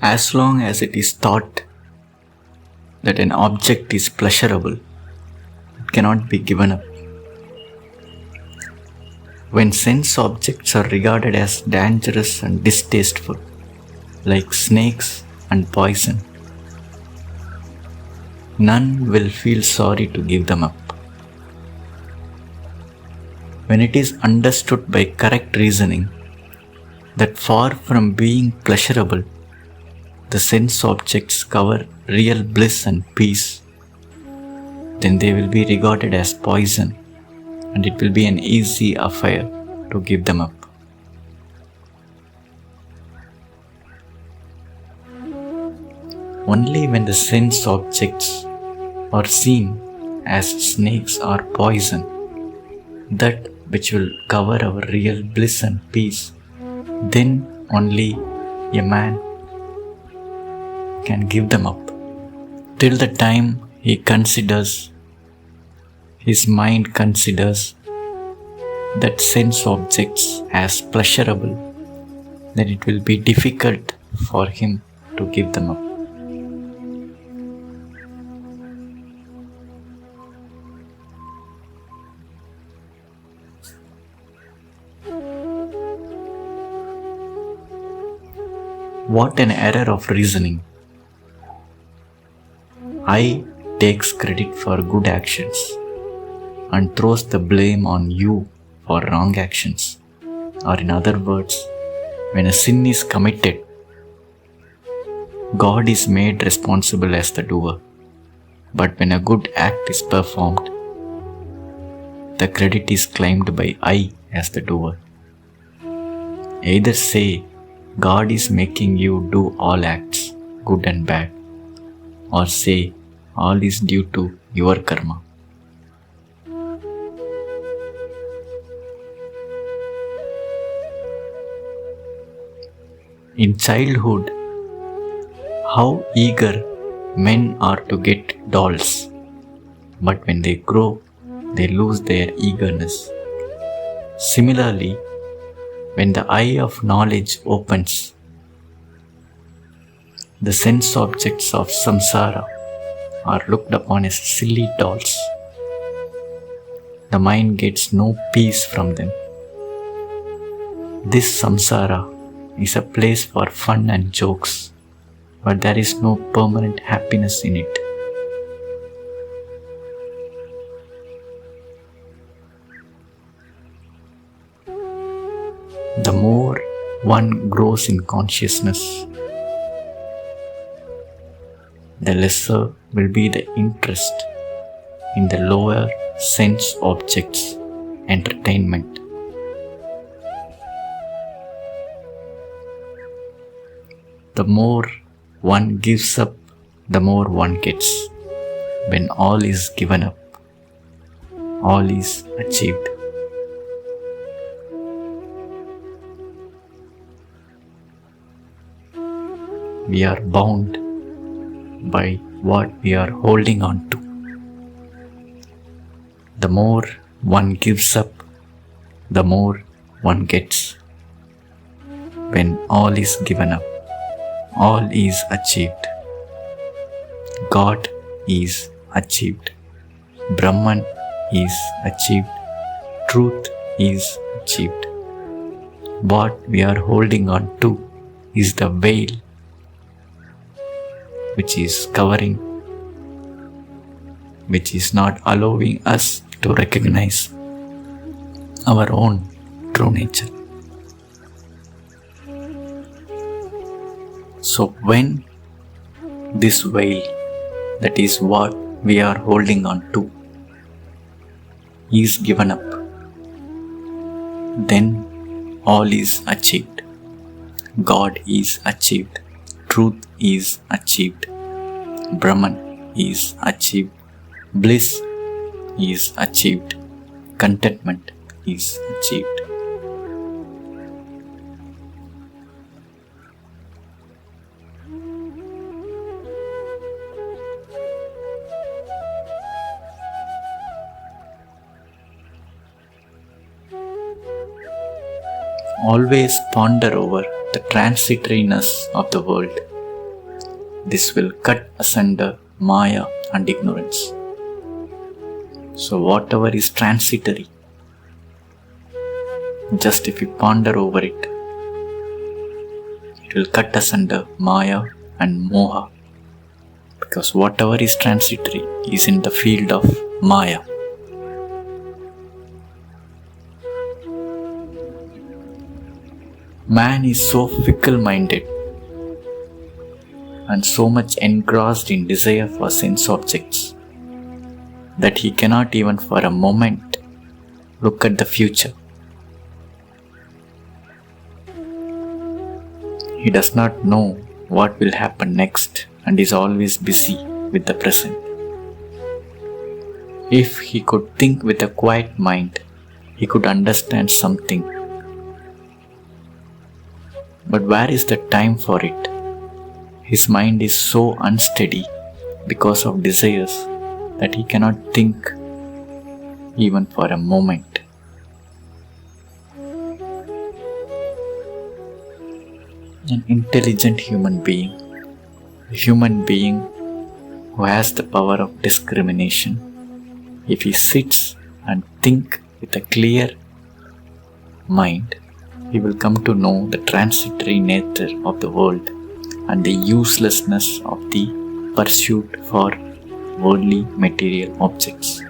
As long as it is thought that an object is pleasurable, it cannot be given up. When sense objects are regarded as dangerous and distasteful, like snakes and poison, none will feel sorry to give them up. When it is understood by correct reasoning that far from being pleasurable, the sense objects cover real bliss and peace, then they will be regarded as poison, and it will be an easy affair to give them up. Only when the sense objects are seen as snakes or poison, that which will cover our real bliss and peace, then only a man can give them up. Till the time his mind considers that sense objects as pleasurable, then it will be difficult for him to give them up. What an error of reasoning! I takes credit for good actions and throws the blame on you for wrong actions. Or in other words, when a sin is committed, God is made responsible as the doer. But when a good act is performed, the credit is claimed by I as the doer. Either say, God is making you do all acts, good and bad, or say, all is due to your karma. In childhood, how eager men are to get dolls, but when they grow, they lose their eagerness. Similarly, when the eye of knowledge opens, the sense objects of samsara are looked upon as silly dolls. The mind gets no peace from them. This samsara is a place for fun and jokes, but there is no permanent happiness in it. The more one grows in consciousness, the lesser will be the interest in the lower sense objects' entertainment. The more one gives up, the more one gets. When all is given up, all is achieved. We are bound by what we are holding on to. The more one gives up, the more one gets. When all is given up, all is achieved. God is achieved. Brahman is achieved. Truth is achieved. What we are holding on to is the veil which is covering, which is not allowing us to recognize our own true nature. So when this veil, that is what we are holding on to, is given up, then all is achieved. God is achieved. Truth is achieved. Brahman is achieved. Bliss is achieved. Contentment is achieved. Always ponder over the transitoriness of the world this will cut asunder Maya and ignorance. So whatever is transitory, just if you ponder over it, it will cut asunder Maya and Moha. Because whatever is transitory is in the field of Maya. Man is so fickle-minded and so much engrossed in desire for sense objects that he cannot even for a moment look at the future. He does not know what will happen next and is always busy with the present. If he could think with a quiet mind, he could understand something. But where is the time for it? His mind is so unsteady because of desires that he cannot think even for a moment. An intelligent human being, a human being who has the power of discrimination, if he sits and thinks with a clear mind, he will come to know the transitory nature of the world and the uselessness of the pursuit for worldly material objects.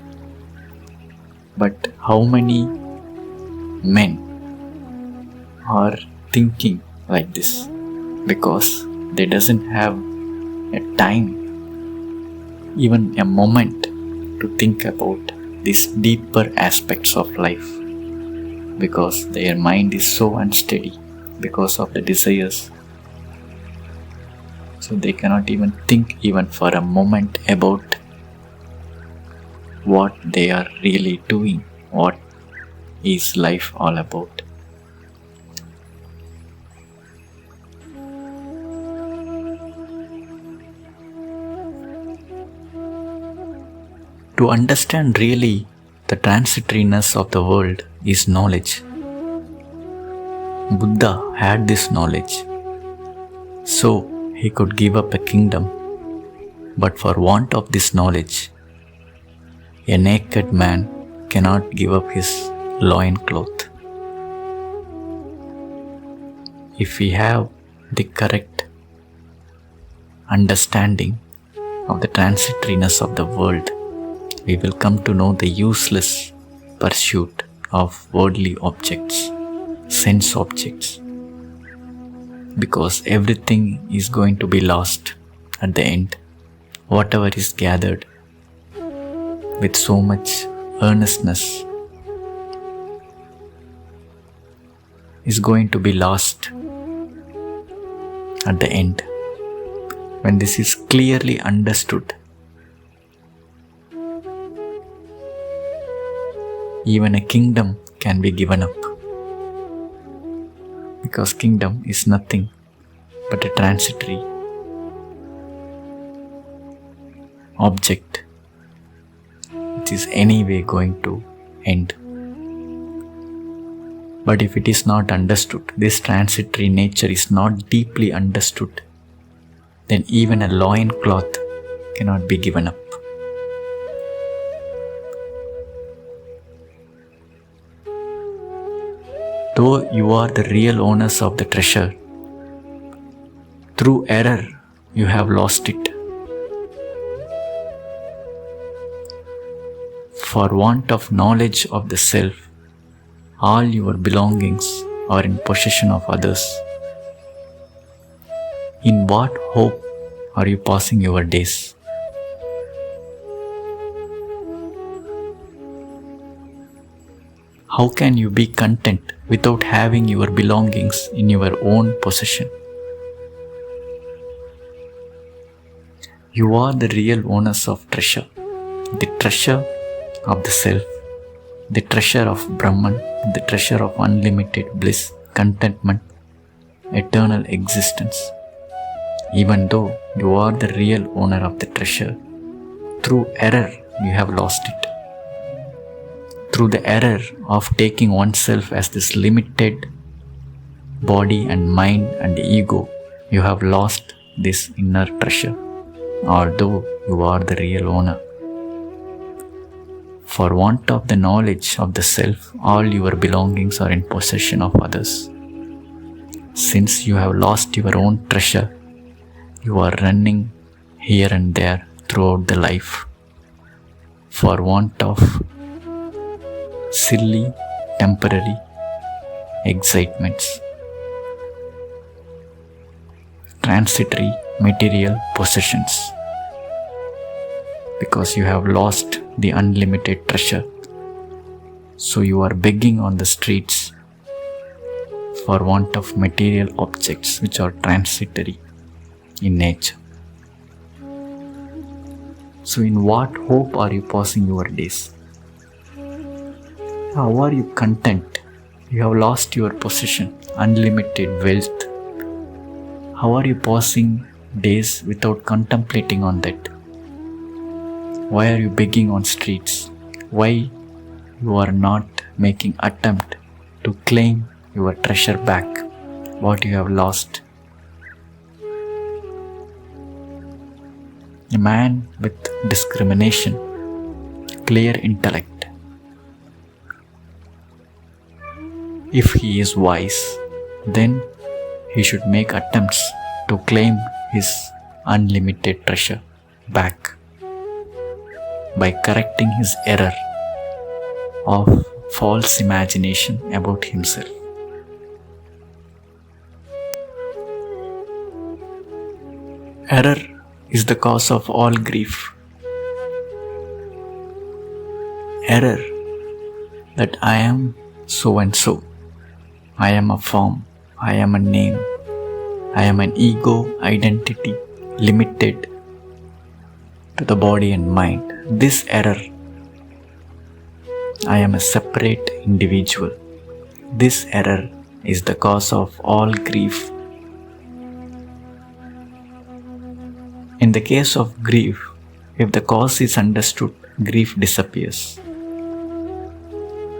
But how many men are thinking like this? Because they doesn't have a time, even a moment, to think about these deeper aspects of life, because their mind is so unsteady because of the desires. So they cannot even think even for a moment about what they are really doing, what is life all about. To understand really the transitoriness of the world is knowledge. Buddha had this knowledge, so he could give up a kingdom, but for want of this knowledge, a naked man cannot give up his loincloth. If we have the correct understanding of the transitoriness of the world, we will come to know the useless pursuit of worldly objects, sense objects, because everything is going to be lost at the end. Whatever is gathered with so much earnestness is going to be lost at the end. When this is clearly understood, even a kingdom can be given up, because kingdom is nothing but a transitory object which is anyway going to end. But if it is not understood, this transitory nature is not deeply understood, then even a loincloth cannot be given up. Though you are the real owners of the treasure, through error you have lost it. For want of knowledge of the self, all your belongings are in possession of others. In what hope are you passing your days? How can you be content without having your belongings in your own possession? You are the real owners of treasure, the treasure of the self, the treasure of Brahman, the treasure of unlimited bliss, contentment, eternal existence. Even though you are the real owner of the treasure, through error you have lost it. Through the error of taking oneself as this limited body and mind and ego, you have lost this inner treasure, although you are the real owner. For want of the knowledge of the self, all your belongings are in possession of others. Since you have lost your own treasure, you are running here and there throughout the life for want of silly, temporary excitements, transitory material possessions, because you have lost the unlimited treasure. So you are begging on the streets for want of material objects which are transitory in nature. So in what hope are you passing your days? How are you content? You have lost your possession, unlimited wealth. How are you passing days without contemplating on that? Why are you begging on streets? Why you are not making attempt to claim your treasure back, what you have lost? A man with discrimination, clear intellect, if he is wise, then he should make attempts to claim his unlimited treasure back by correcting his error of false imagination about himself. Error is the cause of all grief. Error that I am so and so. I am a form. I am a name. I am an ego identity limited to the body and mind. This error, I am a separate individual. This error is the cause of all grief. In the case of grief, if the cause is understood, grief disappears.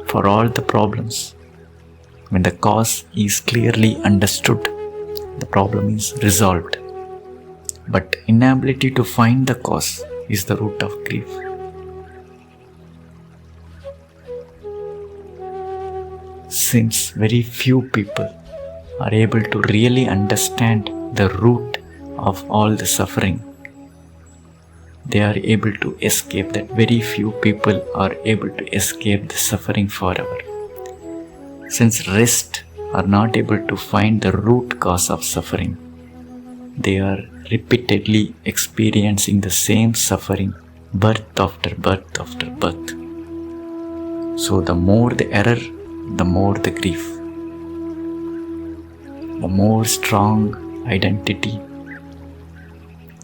For all the problems, when the cause is clearly understood, the problem is resolved. But inability to find the cause is the root of grief. Since very few people are able to really understand the root of all the suffering, they are able to escape. That very few people are able to escape the suffering forever. Since rest are not able to find the root cause of suffering, they are repeatedly experiencing the same suffering, birth after birth after birth. So the more the error, the more the grief. The more strong identity,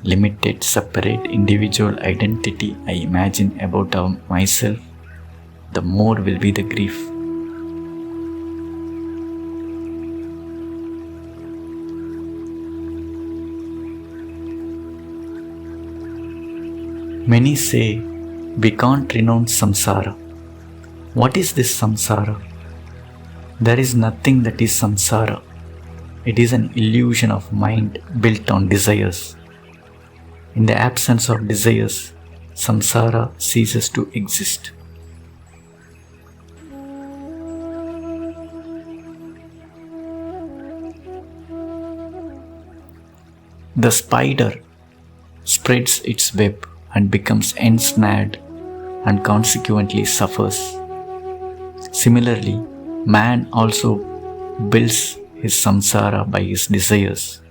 limited, separate, individual identity I imagine about myself, the more will be the grief. Many say we can't renounce samsara. What is this samsara? There is nothing that is samsara. It is an illusion of mind built on desires. In the absence of desires, samsara ceases to exist. The spider spreads its web and becomes ensnared and consequently suffers. Similarly, man also builds his samsara by his desires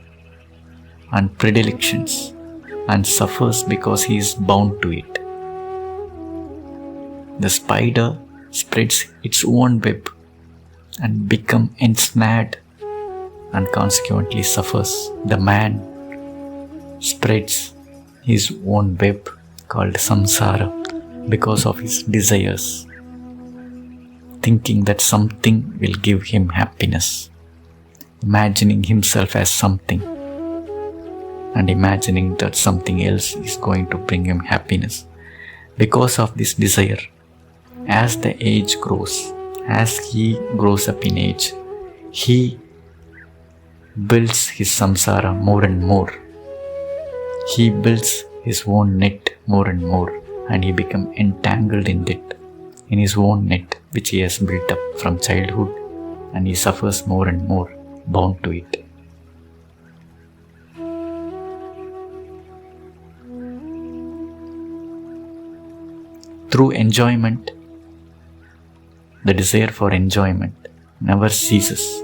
and predilections and suffers because he is bound to it. The spider spreads its own web and becomes ensnared and consequently suffers. The man spreads his own web called samsara because of his desires, thinking that something will give him happiness, imagining himself as something and imagining that something else is going to bring him happiness. Because of this desire, as the age grows, as he grows up in age, he builds his samsara more and more He builds his own net more and more, and he becomes entangled in it, in his own net which he has built up from childhood, and he suffers more and more, bound to it. Through enjoyment, the desire for enjoyment never ceases.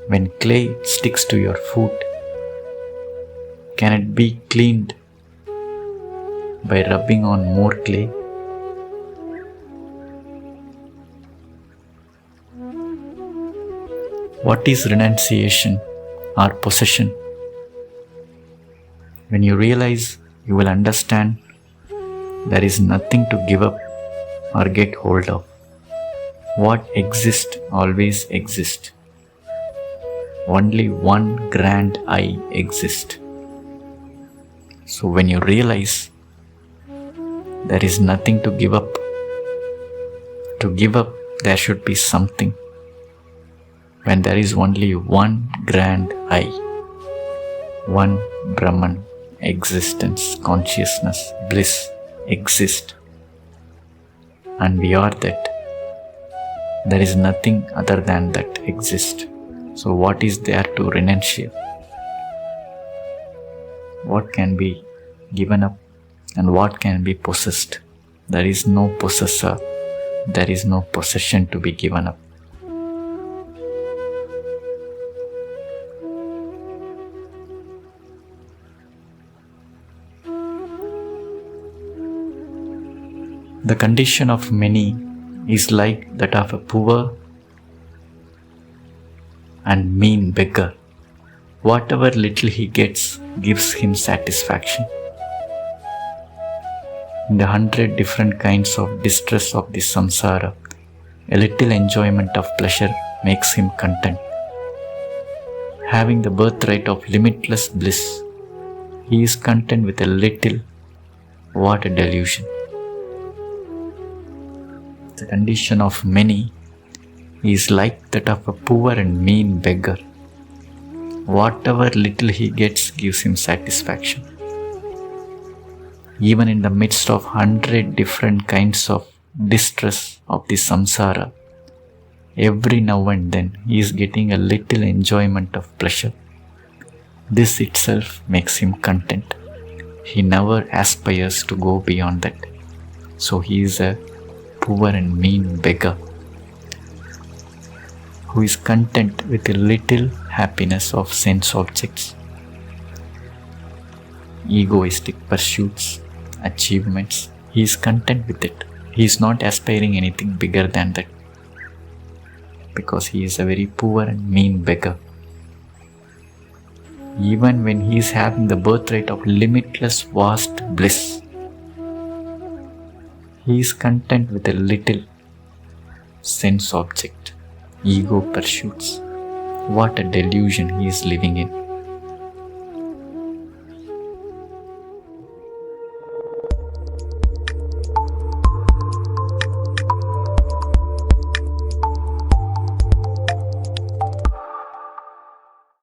When clay sticks to your foot, can it be cleaned by rubbing on more clay? What is renunciation or possession? When you realize, you will understand there is nothing to give up or get hold of. What exists always exists. Only one grand I exists. So when you realize there is nothing to give up, there should be something. When there is only one grand I, one Brahman, existence, consciousness, bliss exist, and we are that. There is nothing other than that exists. So what is there to renunciate? What can be given up and what can be possessed? There is no possessor, there is no possession to be given up. The condition of many is like that of a poor and mean beggar. Whatever little he gets gives him satisfaction. In the 100 different kinds of distress of the samsara, a little enjoyment of pleasure makes him content. Having the birthright of limitless bliss, he is content with a little. What a delusion! The condition of many is like that of a poor and mean beggar. Whatever little he gets gives him satisfaction. Even in the midst of 100 different kinds of distress of the samsara, every now and then he is getting a little enjoyment of pleasure. This itself makes him content. He never aspires to go beyond that. So he is a poor and mean beggar who is content with a little happiness of sense objects, egoistic pursuits, achievements. He is content with it. He is not aspiring anything bigger than that, because he is a very poor and mean beggar. Even when he is having the birthright of limitless vast bliss, he is content with a little sense object, ego pursuits. What a delusion he is living in.